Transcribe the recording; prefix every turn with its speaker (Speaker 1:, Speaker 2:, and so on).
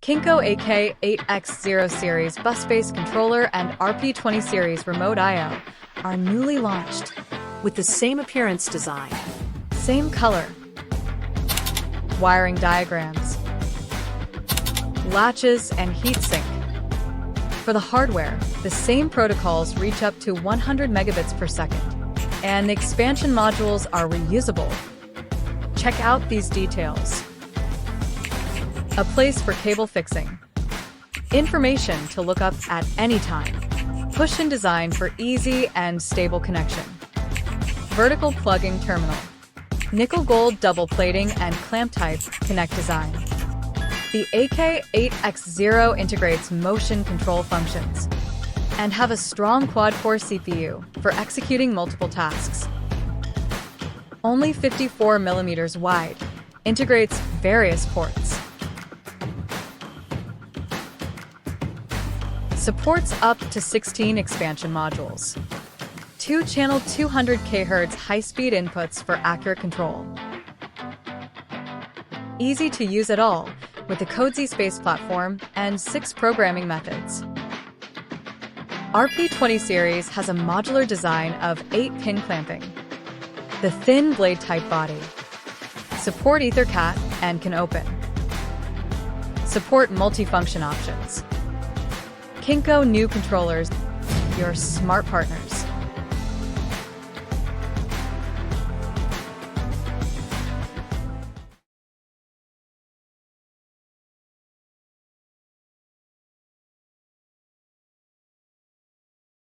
Speaker 1: CANopen AK8X0 series bus-based controller and RP20 series remote I/O are newly launched.
Speaker 2: With the same appearance design,
Speaker 1: Same color, wiring diagrams, latches, and heatsink. For the hardware, the same protocols reach up to 100 megabits per second, and the expansion modules are reusable. Check out these details. A place for cable fixing. Information to look up at any time. Push-in design for easy and stable connection. Vertical plugging terminal. Nickel gold double plating and clamp type connect design. The AK8X0 integrates motion control functions and have a strong quad-core CPU for executing multiple tasks. Only 54 millimeters wide, integrates various ports. Supports up to 16 expansion modules. 2-channel 200 kHz high-speed inputs for accurate control. Easy to use at all with the CoDeSys-based platform and 6 programming methods. RP20 series has a modular design of 8-pin clamping. The thin blade-type body. Support EtherCAT and CANopen. Support multifunction options. CANopen new controllers, your smart partners.